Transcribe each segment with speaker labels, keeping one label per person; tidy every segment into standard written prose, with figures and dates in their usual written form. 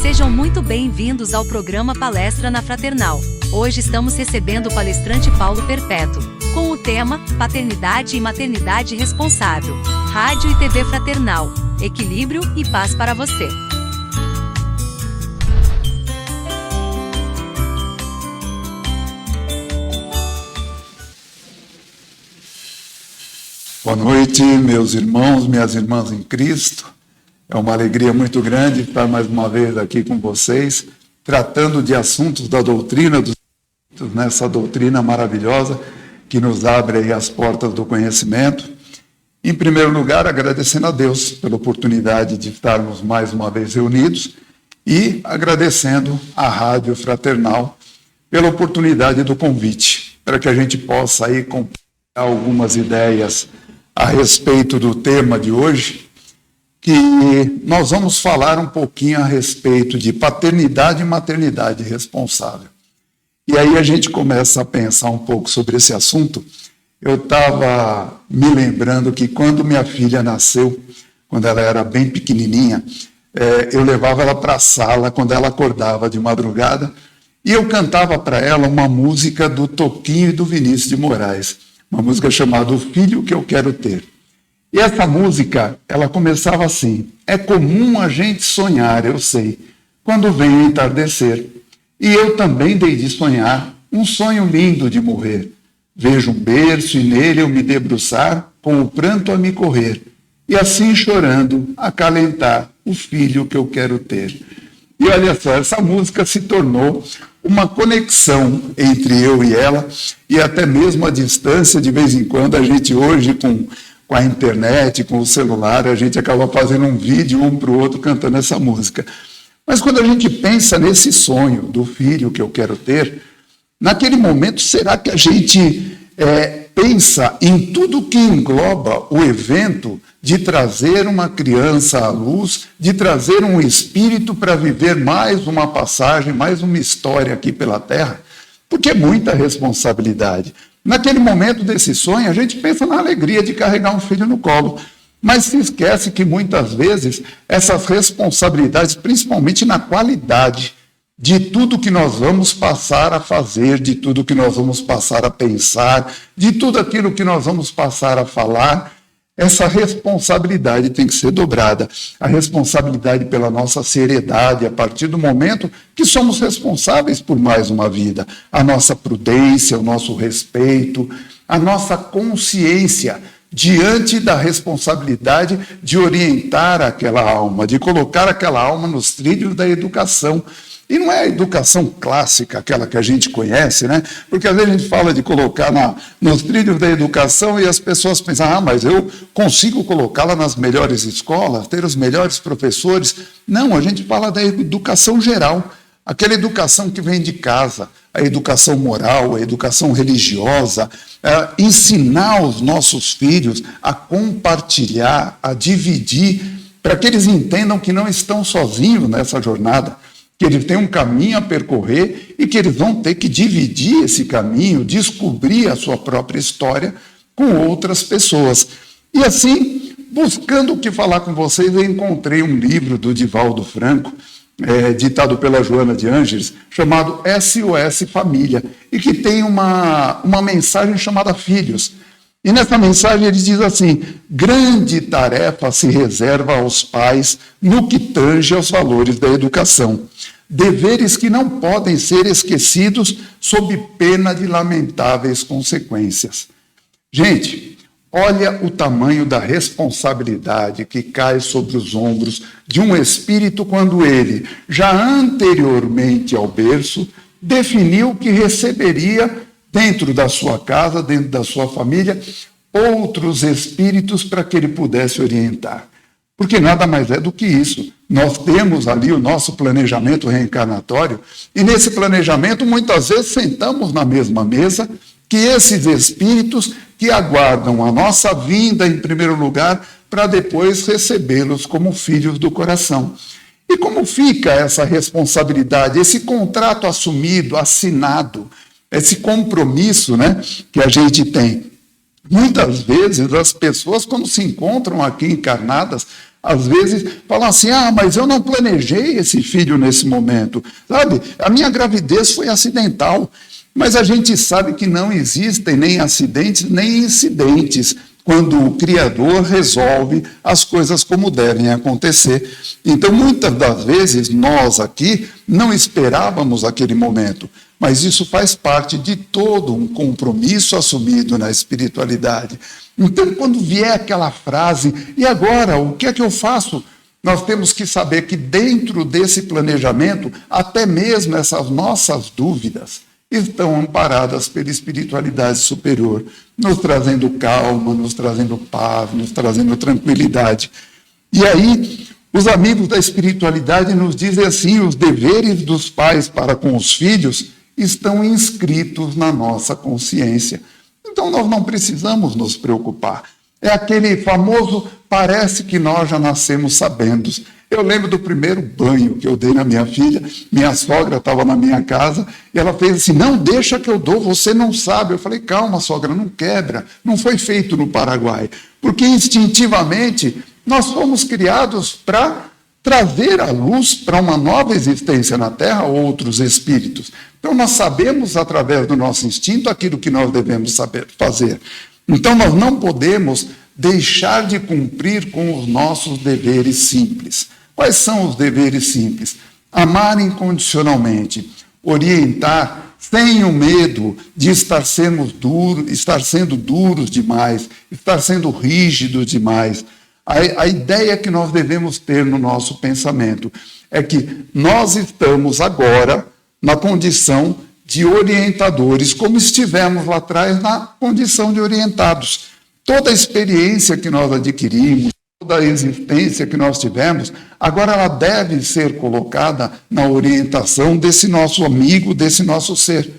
Speaker 1: Sejam muito bem-vindos ao programa Palestra na Fraternal. Hoje estamos recebendo o palestrante Paulo Perpétuo, com o tema Paternidade e Maternidade Responsável. Rádio e TV Fraternal. Equilíbrio e paz para você.
Speaker 2: Boa noite, meus irmãos, minhas irmãs em Cristo. É uma alegria muito grande estar mais uma vez aqui com vocês, tratando de assuntos da doutrina dos Espíritos, nessa doutrina maravilhosa que nos abre aí as portas do conhecimento. Em primeiro lugar, agradecendo a Deus pela oportunidade de estarmos mais uma vez reunidos e agradecendo à Rádio Fraternal pela oportunidade do convite, para que a gente possa aí compartilhar algumas ideias a respeito do tema de hoje, que nós vamos falar um pouquinho a respeito de paternidade e maternidade responsável. E aí a gente começa a pensar um pouco sobre esse assunto. Eu estava me lembrando que quando minha filha nasceu, quando ela era bem pequenininha, eu levava ela para a sala quando ela acordava de madrugada e eu cantava para ela uma música do Toquinho e do Vinícius de Moraes, uma música chamada O Filho que Eu Quero Ter. E essa música, ela começava assim: é comum a gente sonhar, eu sei, quando vem o entardecer. E eu também dei de sonhar um sonho lindo de morrer. Vejo um berço e nele eu me debruçar, com o pranto a me correr, e assim chorando, acalentar o filho que eu quero ter. E olha só, essa música se tornou uma conexão entre eu e ela, e até mesmo a distância, de vez em quando, a gente hoje com a internet, com o celular, a gente acaba fazendo um vídeo um para o outro cantando essa música. Mas quando a gente pensa nesse sonho do filho que eu quero ter, naquele momento, será que a gente pensa em tudo que engloba o evento de trazer uma criança à luz, de trazer um espírito para viver mais uma passagem, mais uma história aqui pela Terra? Porque é muita responsabilidade. Naquele momento desse sonho, a gente pensa na alegria de carregar um filho no colo, mas se esquece que muitas vezes essas responsabilidades, principalmente na qualidade de tudo que nós vamos passar a fazer, de tudo que nós vamos passar a pensar, de tudo aquilo que nós vamos passar a falar, essa responsabilidade tem que ser dobrada. A responsabilidade pela nossa seriedade, a partir do momento que somos responsáveis por mais uma vida. A nossa prudência, o nosso respeito, a nossa consciência diante da responsabilidade de orientar aquela alma, de colocar aquela alma nos trilhos da educação. E não é a educação clássica, aquela que a gente conhece, né? Porque às vezes a gente fala de colocar nos trilhos da educação e as pessoas pensam, mas eu consigo colocá-la nas melhores escolas, ter os melhores professores. Não, a gente fala da educação geral, aquela educação que vem de casa, a educação moral, a educação religiosa, ensinar os nossos filhos a compartilhar, a dividir, para que eles entendam que não estão sozinhos nessa jornada, que eles têm um caminho a percorrer e que eles vão ter que dividir esse caminho, descobrir a sua própria história com outras pessoas. E assim, buscando o que falar com vocês, eu encontrei um livro do Divaldo Franco, ditado pela Joana de Ângeles, chamado SOS Família, e que tem uma mensagem chamada Filhos. E nessa mensagem ele diz assim: grande tarefa se reserva aos pais no que tange aos valores da educação. Deveres que não podem ser esquecidos sob pena de lamentáveis consequências. Gente, olha o tamanho da responsabilidade que cai sobre os ombros de um espírito quando ele, já anteriormente ao berço, definiu que receberia dentro da sua casa, dentro da sua família, outros espíritos para que ele pudesse orientar. Porque nada mais é do que isso. Nós temos ali o nosso planejamento reencarnatório, e nesse planejamento, muitas vezes, sentamos na mesma mesa que esses espíritos que aguardam a nossa vinda, em primeiro lugar, para depois recebê-los como filhos do coração. E como fica essa responsabilidade, esse contrato assumido, assinado, esse compromisso, né, que a gente tem Muitas vezes as pessoas, quando se encontram aqui encarnadas, às vezes falam assim, mas eu não planejei esse filho nesse momento, sabe? A minha gravidez foi acidental. Mas a gente sabe que não existem nem acidentes, nem incidentes, quando o Criador resolve as coisas como devem acontecer. Então, muitas das vezes, nós aqui não esperávamos aquele momento, mas isso faz parte de todo um compromisso assumido na espiritualidade. Então, quando vier aquela frase, e agora, o que é que eu faço? Nós temos que saber que dentro desse planejamento, até mesmo essas nossas dúvidas estão amparadas pela espiritualidade superior, nos trazendo calma, nos trazendo paz, nos trazendo tranquilidade. E aí, os amigos da espiritualidade nos dizem assim, os deveres dos pais para com os filhos estão inscritos na nossa consciência. Então, nós não precisamos nos preocupar. É aquele famoso, parece que nós já nascemos sabendo. Eu lembro do primeiro banho que eu dei na minha filha, minha sogra estava na minha casa, e ela fez assim, não, deixa que eu dou, você não sabe. Eu falei, calma, sogra, não quebra, não foi feito no Paraguai. Porque instintivamente nós fomos criados para trazer à luz para uma nova existência na Terra outros espíritos. Então nós sabemos, através do nosso instinto, aquilo que nós devemos saber fazer. Então nós não podemos deixar de cumprir com os nossos deveres simples. Quais são os deveres simples? Amar incondicionalmente, orientar sem o medo de estar sendo duros demais, estar sendo rígidos demais. A ideia que nós devemos ter no nosso pensamento é que nós estamos agora na condição de orientadores, como estivemos lá atrás na condição de orientados. Toda a experiência que nós adquirimos, toda a existência que nós tivemos, agora ela deve ser colocada na orientação desse nosso amigo, desse nosso ser.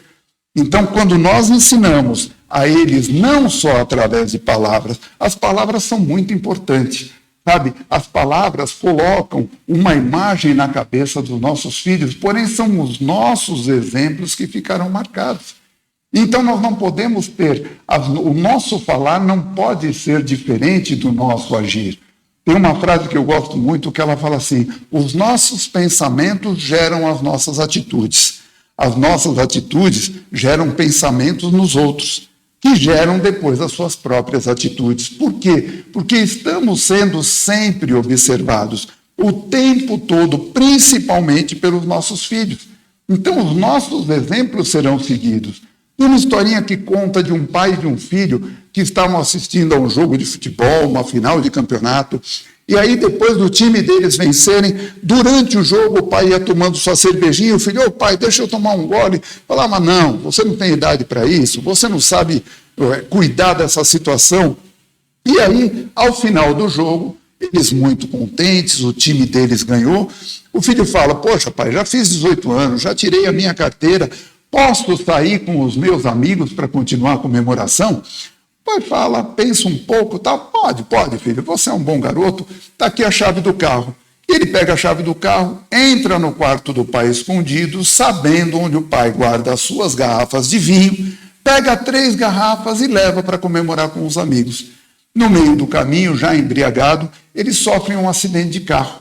Speaker 2: Então, quando nós ensinamos a eles, não só através de palavras, as palavras são muito importantes, sabe? As palavras colocam uma imagem na cabeça dos nossos filhos, porém são os nossos exemplos que ficarão marcados. Então, nós não podemos ter, o nosso falar não pode ser diferente do nosso agir. Tem uma frase que eu gosto muito, que ela fala assim, os nossos pensamentos geram as nossas atitudes. As nossas atitudes geram pensamentos nos outros, que geram depois as suas próprias atitudes. Por quê? Porque estamos sendo sempre observados, o tempo todo, principalmente pelos nossos filhos. Então, os nossos exemplos serão seguidos. Tem uma historinha que conta de um pai e de um filho que estavam assistindo a um jogo de futebol, uma final de campeonato, e aí depois do time deles vencerem, durante o jogo o pai ia tomando sua cervejinha, o filho, ô pai, deixa eu tomar um gole. Falava, mas não, você não tem idade para isso, você não sabe cuidar dessa situação. E aí, ao final do jogo, eles muito contentes, o time deles ganhou, o filho fala, poxa pai, já fiz 18 anos, já tirei a minha carteira, posso sair com os meus amigos para continuar a comemoração? O pai fala, pensa um pouco, tá? Pode, filho, você é um bom garoto, está aqui a chave do carro. Ele pega a chave do carro, entra no quarto do pai escondido, sabendo onde o pai guarda as suas garrafas de vinho, pega 3 garrafas e leva para comemorar com os amigos. No meio do caminho, já embriagado, eles sofrem um acidente de carro.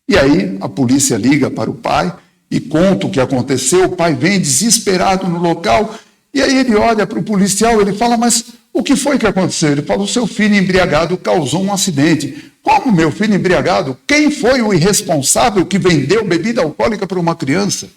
Speaker 2: E aí a polícia liga para o pai e conta o que aconteceu, o pai vem desesperado no local, e aí ele olha para o policial, ele fala, mas o que foi que aconteceu? Ele fala, o seu filho embriagado causou um acidente. Como meu filho embriagado? Quem foi o irresponsável que vendeu bebida alcoólica para uma criança?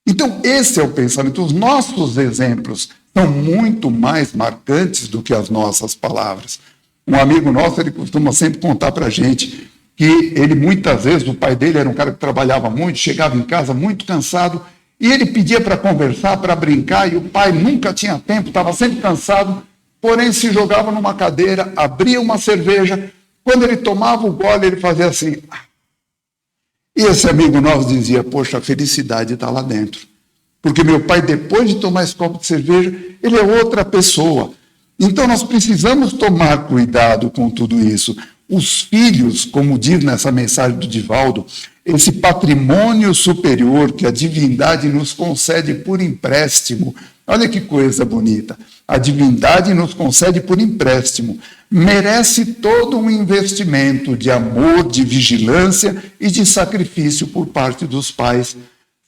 Speaker 2: Então, esse é o pensamento. Os nossos exemplos são muito mais marcantes do que as nossas palavras. Um amigo nosso, ele costuma sempre contar para a gente que ele, muitas vezes, o pai dele era um cara que trabalhava muito, chegava em casa muito cansado, e ele pedia para conversar, para brincar, e o pai nunca tinha tempo, estava sempre cansado, porém se jogava numa cadeira, abria uma cerveja, quando ele tomava o gole, ele fazia assim. E esse amigo nosso dizia, poxa, a felicidade está lá dentro. Porque meu pai, depois de tomar esse copo de cerveja, ele é outra pessoa. Então nós precisamos tomar cuidado com tudo isso. Os filhos, como diz nessa mensagem do Divaldo, esse patrimônio superior que a divindade nos concede por empréstimo. Olha que coisa bonita. A divindade nos concede por empréstimo. Merece todo um investimento de amor, de vigilância e de sacrifício por parte dos pais.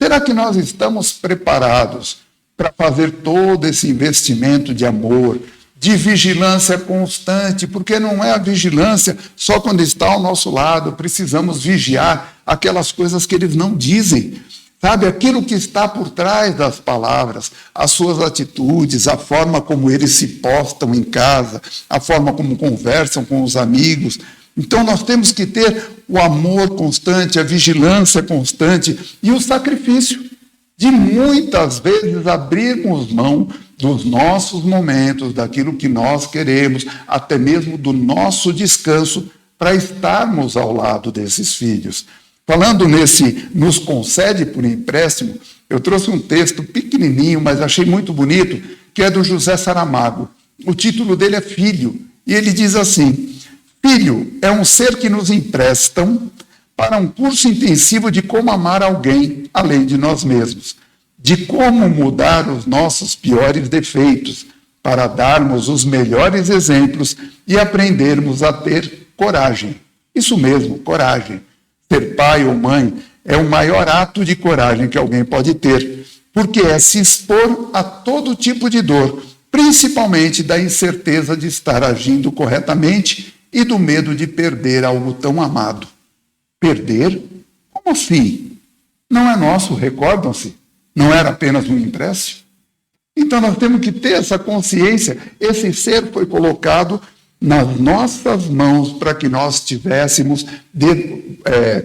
Speaker 2: Será que nós estamos preparados para fazer todo esse investimento de amor, de vigilância constante? Porque não é a vigilância só quando está ao nosso lado. Precisamos vigiar aquelas coisas que eles não dizem. Sabe, aquilo que está por trás das palavras, as suas atitudes, a forma como eles se postam em casa, a forma como conversam com os amigos. Então nós temos que ter o amor constante, a vigilância constante e o sacrifício de muitas vezes abrirmos mão dos nossos momentos, daquilo que nós queremos, até mesmo do nosso descanso, para estarmos ao lado desses filhos. Falando nesse nos concede por empréstimo, eu trouxe um texto pequenininho, mas achei muito bonito, que é do José Saramago. O título dele é Filho, e ele diz assim: Filho é um ser que nos emprestam para um curso intensivo de como amar alguém, além de nós mesmos, de como mudar os nossos piores defeitos, para darmos os melhores exemplos e aprendermos a ter coragem. Isso mesmo, coragem. Ser pai ou mãe é o maior ato de coragem que alguém pode ter, porque é se expor a todo tipo de dor, principalmente da incerteza de estar agindo corretamente e do medo de perder algo tão amado. Perder? Como assim? Não é nosso, recordam-se? Não era apenas um empréstimo? Então nós temos que ter essa consciência. Esse ser foi colocado nas nossas mãos para que nós tivéssemos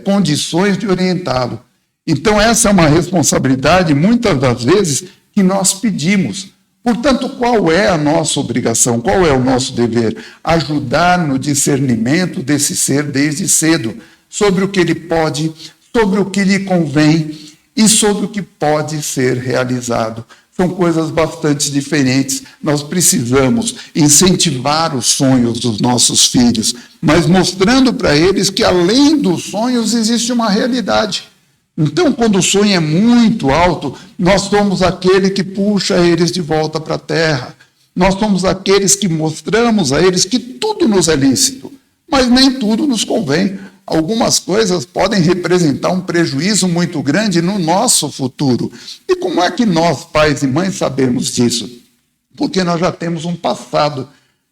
Speaker 2: condições de orientá-lo. Então essa é uma responsabilidade, muitas das vezes, que nós pedimos. Portanto, qual é a nossa obrigação? Qual é o nosso dever? Ajudar no discernimento desse ser desde cedo, sobre o que ele pode, sobre o que lhe convém e sobre o que pode ser realizado. São coisas bastante diferentes. Nós precisamos incentivar os sonhos dos nossos filhos, mas mostrando para eles que, além dos sonhos, existe uma realidade. Então, quando o sonho é muito alto, nós somos aquele que puxa eles de volta para a terra. Nós somos aqueles que mostramos a eles que tudo nos é lícito, mas nem tudo nos convém. Algumas coisas podem representar um prejuízo muito grande no nosso futuro. E como é que nós, pais e mães, sabemos disso? Porque nós já temos um passado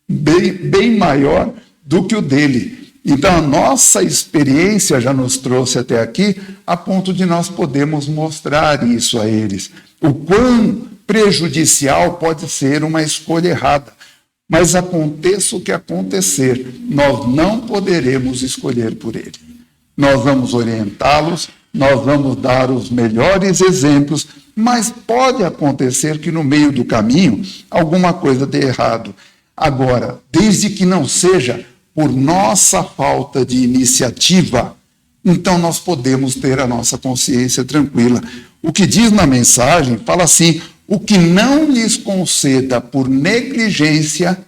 Speaker 2: bem maior do que o dele. Então, a nossa experiência já nos trouxe até aqui, a ponto de nós podermos mostrar isso a eles. O quão prejudicial pode ser uma escolha errada. Mas aconteça o que acontecer, nós não poderemos escolher por ele. Nós vamos orientá-los, nós vamos dar os melhores exemplos, mas pode acontecer que no meio do caminho alguma coisa dê errado. Agora, desde que não seja por nossa falta de iniciativa, então nós podemos ter a nossa consciência tranquila. O que diz na mensagem, fala assim: o que não lhes conceda por negligência,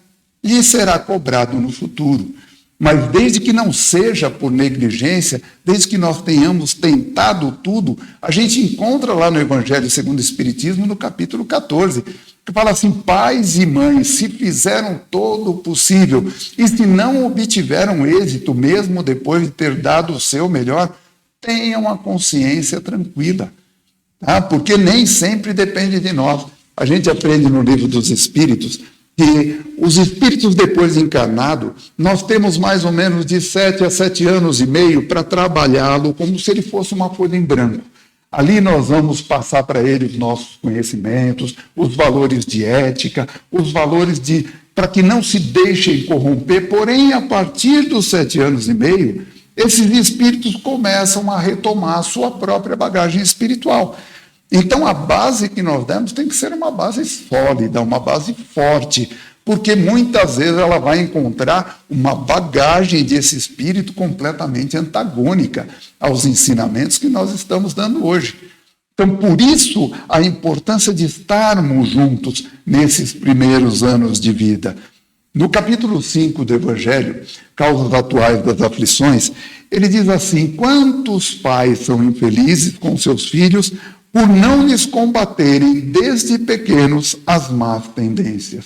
Speaker 2: lhe será cobrado no futuro. Mas desde que não seja por negligência, desde que nós tenhamos tentado tudo, a gente encontra lá no Evangelho segundo o Espiritismo, no capítulo 14, que fala assim: pais e mães, se fizeram todo o possível, e se não obtiveram êxito, mesmo depois de ter dado o seu melhor, tenham a consciência tranquila. Porque nem sempre depende de nós. A gente aprende no Livro dos Espíritos que os espíritos, depois de encarnado, nós temos mais ou menos de 7 a 7 anos e meio para trabalhá-lo como se ele fosse uma folha em branco. Ali nós vamos passar para ele os nossos conhecimentos, os valores de ética, os valores para que não se deixem corromper. Porém, a partir dos 7 anos e meio, esses espíritos começam a retomar a sua própria bagagem espiritual. Então, a base que nós demos tem que ser uma base sólida, uma base forte, porque muitas vezes ela vai encontrar uma bagagem desse espírito completamente antagônica aos ensinamentos que nós estamos dando hoje. Então, por isso, a importância de estarmos juntos nesses primeiros anos de vida. No capítulo 5 do Evangelho, Causas Atuais das Aflições, ele diz assim: quantos pais são infelizes com seus filhos por não lhes combaterem desde pequenos as más tendências.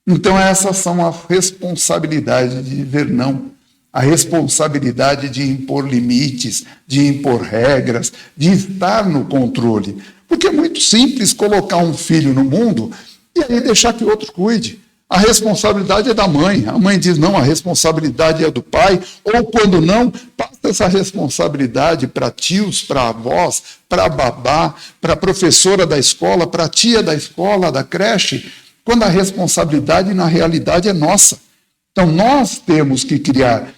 Speaker 2: Então essas são as responsabilidades de dizer não, a responsabilidade de impor limites, de impor regras, de estar no controle. Porque é muito simples colocar um filho no mundo e aí deixar que outro cuide. A responsabilidade é da mãe. A mãe diz, não, a responsabilidade é do pai. Ou, quando não, passa essa responsabilidade para tios, para avós, para babá, para a professora da escola, para a tia da escola, da creche, quando a responsabilidade, na realidade, é nossa. Então, nós temos que criar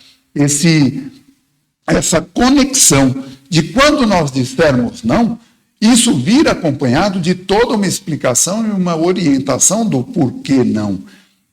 Speaker 2: essa conexão de quando nós dissermos não, isso vir acompanhado de toda uma explicação e uma orientação do porquê não.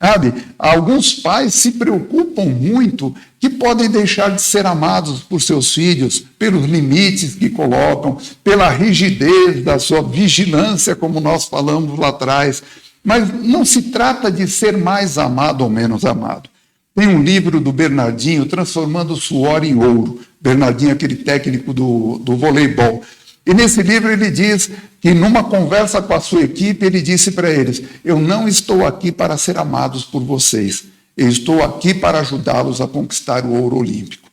Speaker 2: Sabe? Alguns pais se preocupam muito que podem deixar de ser amados por seus filhos, pelos limites que colocam, pela rigidez da sua vigilância, como nós falamos lá atrás. Mas não se trata de ser mais amado ou menos amado. Tem um livro do Bernardinho, Transformando o Suor em Ouro. Bernardinho, aquele técnico do voleibol. E nesse livro ele diz que, numa conversa com a sua equipe, ele disse para eles: eu não estou aqui para ser amados por vocês, eu estou aqui para ajudá-los a conquistar o ouro olímpico.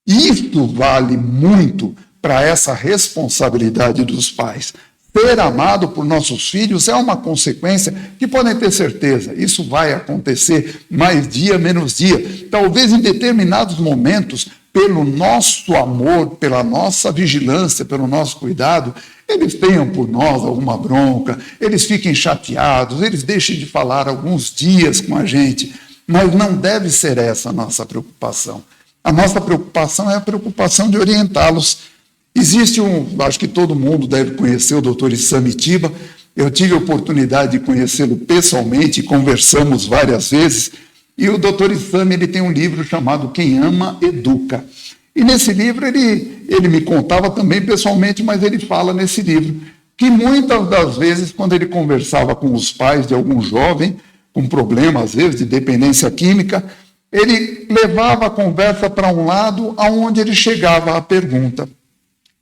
Speaker 2: E isto vale muito para essa responsabilidade dos pais. Ser amado por nossos filhos é uma consequência que podem ter certeza, isso vai acontecer mais dia, menos dia. Talvez em determinados momentos, pelo nosso amor, pela nossa vigilância, pelo nosso cuidado, eles tenham por nós alguma bronca, eles fiquem chateados, eles deixem de falar alguns dias com a gente, mas não deve ser essa a nossa preocupação. A nossa preocupação é a preocupação de orientá-los. Existe acho que todo mundo deve conhecer o Dr. Issam Itiba. Eu tive a oportunidade de conhecê-lo pessoalmente e conversamos várias vezes. E o Dr. Issam, ele tem um livro chamado Quem Ama, Educa. E nesse livro ele me contava também pessoalmente, mas ele fala nesse livro que muitas das vezes, quando ele conversava com os pais de algum jovem, com problema, às vezes, de dependência química, ele levava a conversa para um lado aonde ele chegava à pergunta: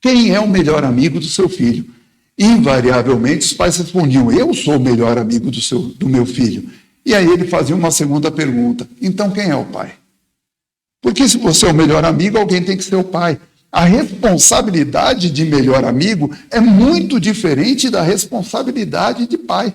Speaker 2: quem é o melhor amigo do seu filho? Invariavelmente, os pais respondiam: eu sou o melhor amigo do meu filho. E aí ele fazia uma segunda pergunta: então quem é o pai? Porque se você é o melhor amigo, alguém tem que ser o pai. A responsabilidade de melhor amigo é muito diferente da responsabilidade de pai.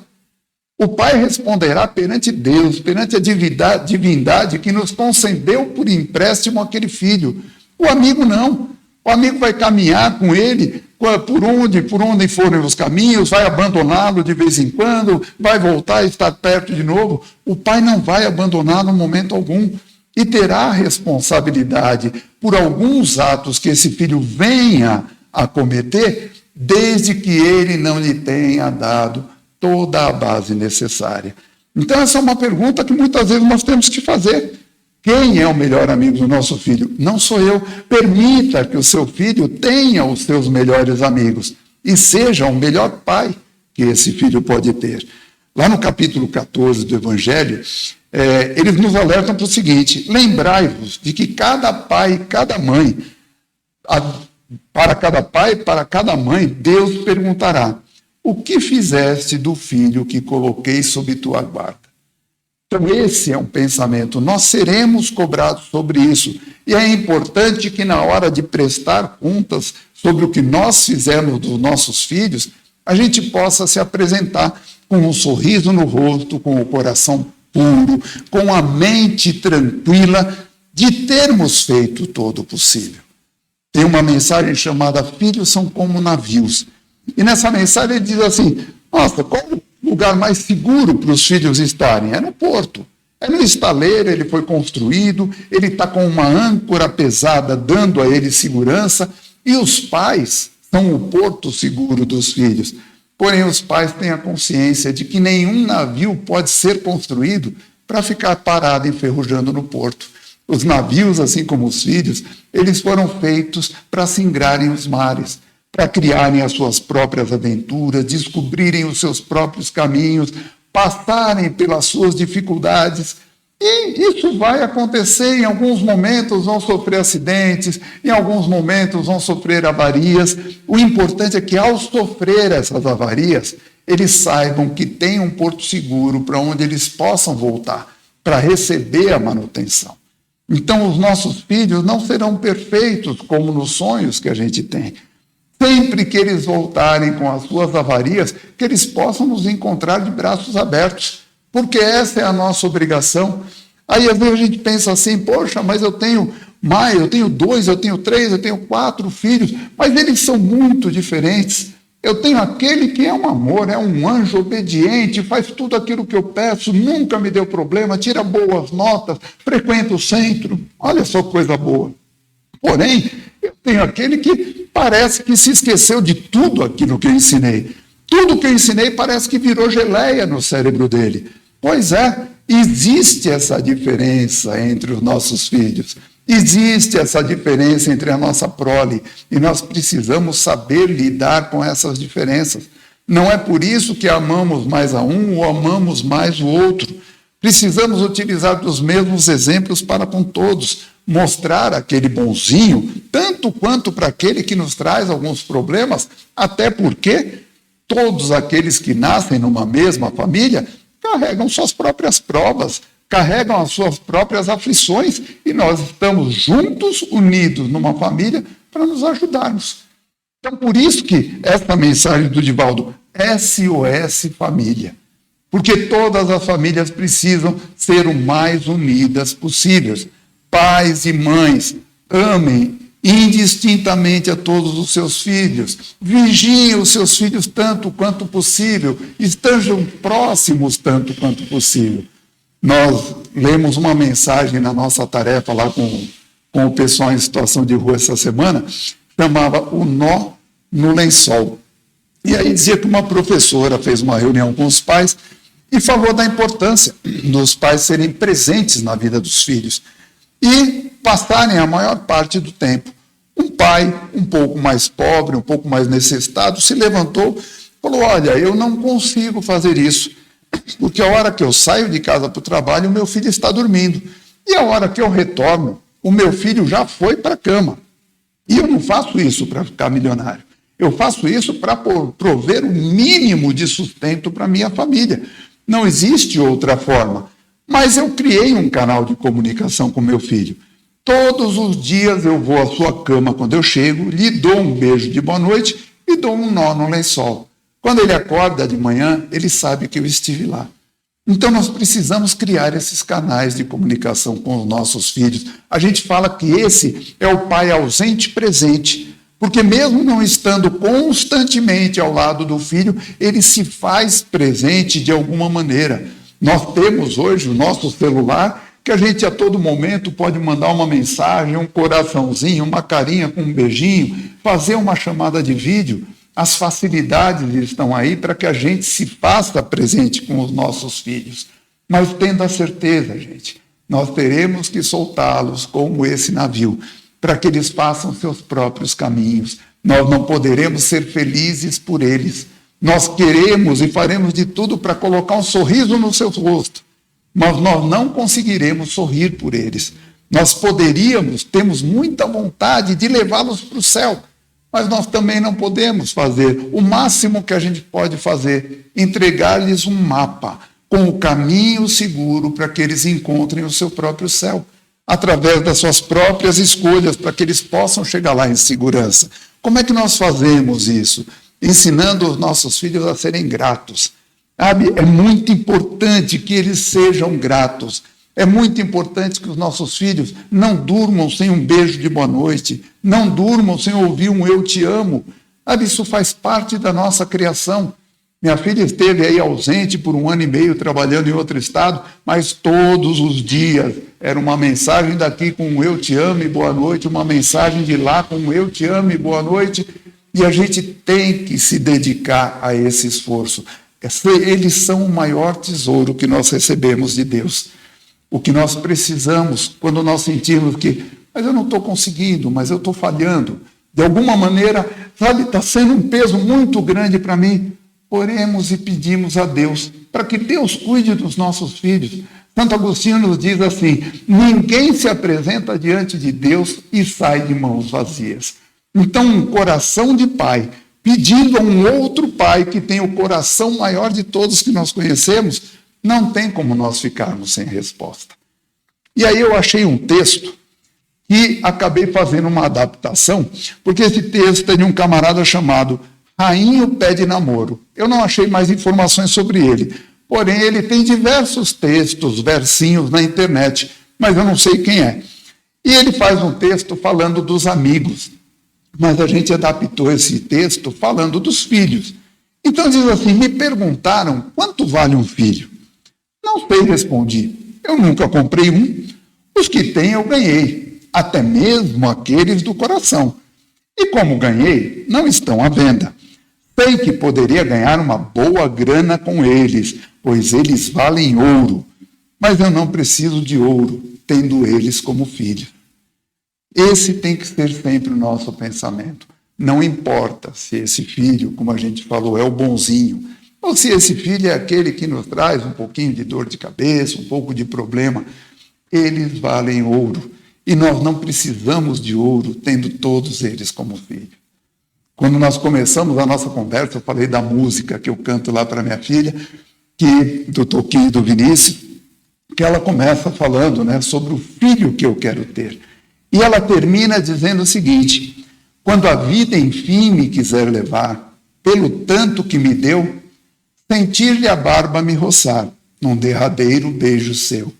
Speaker 2: O pai responderá perante Deus, perante a divindade que nos concedeu por empréstimo aquele filho. O amigo não. O amigo vai caminhar com ele por onde forem os caminhos, vai abandoná-lo de vez em quando, vai voltar e estar perto de novo. O pai não vai abandonar no momento algum e terá responsabilidade por alguns atos que esse filho venha a cometer, desde que ele não lhe tenha dado toda a base necessária. Então essa é uma pergunta que muitas vezes nós temos que fazer. Quem é o melhor amigo do nosso filho? Não sou eu. Permita que o seu filho tenha os seus melhores amigos e seja o melhor pai que esse filho pode ter. Lá no capítulo 14 do Evangelho, eles nos alertam para o seguinte: lembrai-vos de que cada pai e cada mãe, para cada pai e para cada mãe, Deus perguntará: o que fizeste do filho que coloquei sob tua guarda? Então, esse é um pensamento. Nós seremos cobrados sobre isso. E é importante que, na hora de prestar contas sobre o que nós fizemos dos nossos filhos, a gente possa se apresentar com um sorriso no rosto, com o coração puro, com a mente tranquila de termos feito todo o possível. Tem uma mensagem chamada Filhos são como navios. E nessa mensagem ele diz assim: nossa, qual o lugar mais seguro para os filhos estarem? É no porto, é no estaleiro. Ele foi construído, ele está com uma âncora pesada dando a ele segurança, e os pais são o porto seguro dos filhos. Porém, os pais têm a consciência de que nenhum navio pode ser construído para ficar parado enferrujando no porto. Os navios, assim como os filhos, eles foram feitos para singrarem os mares, para criarem as suas próprias aventuras, descobrirem os seus próprios caminhos, passarem pelas suas dificuldades E isso vai acontecer, em alguns momentos vão sofrer acidentes, em alguns momentos vão sofrer avarias. O importante é que, ao sofrer essas avarias, eles saibam que tem um porto seguro para onde eles possam voltar, para receber a manutenção. Então, os nossos filhos não serão perfeitos como nos sonhos que a gente tem. Sempre que eles voltarem com as suas avarias, que eles possam nos encontrar de braços abertos, porque essa é a nossa obrigação. Aí, às vezes, a gente pensa assim, poxa, mas eu tenho mais, eu tenho 2, eu tenho 3, eu tenho 4 filhos, mas eles são muito diferentes. Eu tenho aquele que é um amor, é um anjo obediente, faz tudo aquilo que eu peço, nunca me deu problema, tira boas notas, frequenta o centro, olha só coisa boa. Porém, eu tenho aquele que parece que se esqueceu de tudo aquilo que eu ensinei. Tudo que eu ensinei parece que virou geleia no cérebro dele. Pois é, existe essa diferença entre os nossos filhos. Existe essa diferença entre a nossa prole e nós precisamos saber lidar com essas diferenças. Não é por isso que amamos mais a um ou amamos mais o outro. Precisamos utilizar dos mesmos exemplos para com todos, mostrar aquele bonzinho, tanto quanto para aquele que nos traz alguns problemas, até porque todos aqueles que nascem numa mesma família carregam suas próprias provas, carregam as suas próprias aflições, e nós estamos juntos, unidos numa família, para nos ajudarmos. Então, por isso que essa mensagem do Divaldo, SOS Família, porque todas as famílias precisam ser o mais unidas possíveis. Pais e mães, amem indistintamente a todos os seus filhos, vigiem os seus filhos tanto quanto possível, estejam próximos tanto quanto possível. Nós lemos uma mensagem na nossa tarefa lá com o pessoal em situação de rua essa semana, chamava O Nó no Lençol. E aí dizia que uma professora fez uma reunião com os pais e falou da importância dos pais serem presentes na vida dos filhos e passarem a maior parte do tempo. Um pai um pouco mais pobre, um pouco mais necessitado, se levantou e falou, olha, eu não consigo fazer isso, porque a hora que eu saio de casa para o trabalho, o meu filho está dormindo. E a hora que eu retorno, o meu filho já foi para a cama. E eu não faço isso para ficar milionário. Eu faço isso para prover o mínimo de sustento para a minha família. Não existe outra forma. Mas eu criei um canal de comunicação com meu filho. Todos os dias eu vou à sua cama quando eu chego, lhe dou um beijo de boa noite e dou um nó no lençol. Quando ele acorda de manhã, ele sabe que eu estive lá. Então, nós precisamos criar esses canais de comunicação com os nossos filhos. A gente fala que esse é o pai ausente presente, porque mesmo não estando constantemente ao lado do filho, ele se faz presente de alguma maneira. Nós temos hoje o nosso celular, que a gente a todo momento pode mandar uma mensagem, um coraçãozinho, uma carinha com um beijinho, fazer uma chamada de vídeo. As facilidades estão aí para que a gente se faça presente com os nossos filhos. Mas tendo a certeza, gente, nós teremos que soltá-los como esse navio, para que eles façam seus próprios caminhos. Nós não poderemos ser felizes por eles. Nós queremos e faremos de tudo para colocar um sorriso no seu rosto, mas nós não conseguiremos sorrir por eles. Nós temos muita vontade de levá-los para o céu, mas nós também não podemos fazer. O máximo que a gente pode fazer, entregar-lhes um mapa com o caminho seguro para que eles encontrem o seu próprio céu, através das suas próprias escolhas, para que eles possam chegar lá em segurança. Como é que nós fazemos isso? Ensinando os nossos filhos a serem gratos. Sabe? É muito importante que eles sejam gratos. É muito importante que os nossos filhos não durmam sem um beijo de boa noite, não durmam sem ouvir um eu te amo. Sabe? Isso faz parte da nossa criação. Minha filha esteve aí ausente por 1 ano e meio, trabalhando em outro estado, mas todos os dias era uma mensagem daqui com um eu te amo e boa noite, uma mensagem de lá com um eu te amo e boa noite. E a gente tem que se dedicar a esse esforço. Eles são o maior tesouro que nós recebemos de Deus. O que nós precisamos, quando nós sentimos que, mas eu não estou conseguindo, mas eu estou falhando, de alguma maneira, sabe, está sendo um peso muito grande para mim, oremos e pedimos a Deus, para que Deus cuide dos nossos filhos. Santo Agostinho nos diz assim: ninguém se apresenta diante de Deus e sai de mãos vazias. Então, um coração de pai pedindo a um outro pai que tem o coração maior de todos que nós conhecemos, não tem como nós ficarmos sem resposta. E aí eu achei um texto e acabei fazendo uma adaptação, porque esse texto é de um camarada chamado Rainho Pede Namoro. Eu não achei mais informações sobre ele, porém ele tem diversos textos, versinhos na internet, mas eu não sei quem é. E ele faz um texto falando dos amigos, mas a gente adaptou esse texto falando dos filhos. Então diz assim: me perguntaram quanto vale um filho. Não sei, respondi. Eu nunca comprei um. Os que têm eu ganhei, até mesmo aqueles do coração. E como ganhei, não estão à venda. Sei que poderia ganhar uma boa grana com eles, pois eles valem ouro. Mas eu não preciso de ouro, tendo eles como filhos. Esse tem que ser sempre o nosso pensamento. Não importa se esse filho, como a gente falou, é o bonzinho, ou se esse filho é aquele que nos traz um pouquinho de dor de cabeça, um pouco de problema. Eles valem ouro. E nós não precisamos de ouro, tendo todos eles como filho. Quando nós começamos a nossa conversa, eu falei da música que eu canto lá para minha filha, do Toquinho e do Vinícius, que ela começa falando, né, sobre o filho que eu quero ter. E ela termina dizendo o seguinte: quando a vida enfim me quiser levar, pelo tanto que me deu, sentir-lhe a barba me roçar, num derradeiro beijo seu.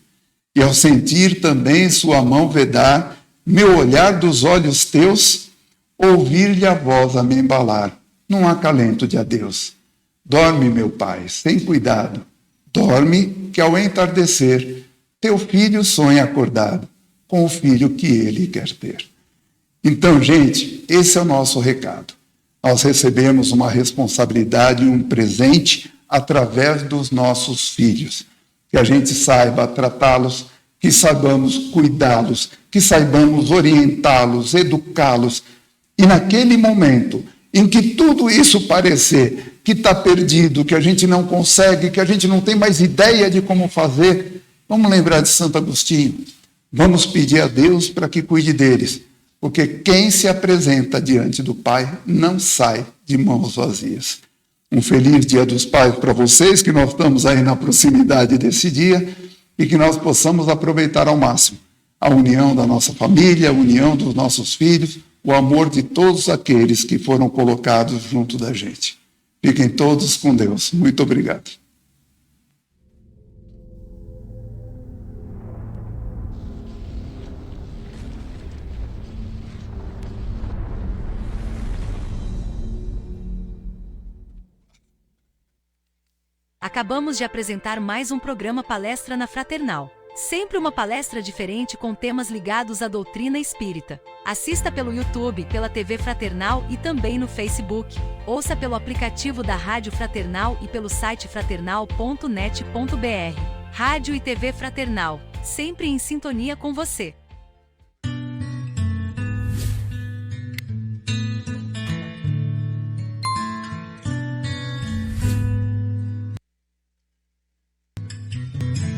Speaker 2: E ao sentir também sua mão vedar, meu olhar dos olhos teus, ouvir-lhe a voz a me embalar, num acalento de adeus. Dorme, meu pai, sem cuidado, dorme que ao entardecer, teu filho sonha acordado, com o filho que ele quer ter. Então, gente, esse é o nosso recado. Nós recebemos uma responsabilidade e um presente através dos nossos filhos. Que a gente saiba tratá-los, que saibamos cuidá-los, que saibamos orientá-los, educá-los. E naquele momento em que tudo isso parecer que está perdido, que a gente não consegue, que a gente não tem mais ideia de como fazer, vamos lembrar de Santo Agostinho. Vamos pedir a Deus para que cuide deles, porque quem se apresenta diante do Pai não sai de mãos vazias. Um feliz Dia dos Pais para vocês, que nós estamos aí na proximidade desse dia, e que nós possamos aproveitar ao máximo a união da nossa família, a união dos nossos filhos, o amor de todos aqueles que foram colocados junto da gente. Fiquem todos com Deus. Muito obrigado.
Speaker 1: Acabamos de apresentar mais um programa Palestra na Fraternal. Sempre uma palestra diferente com temas ligados à doutrina espírita. Assista pelo YouTube, pela TV Fraternal e também no Facebook. Ouça pelo aplicativo da Rádio Fraternal e pelo site fraternal.net.br. Rádio e TV Fraternal, sempre em sintonia com você.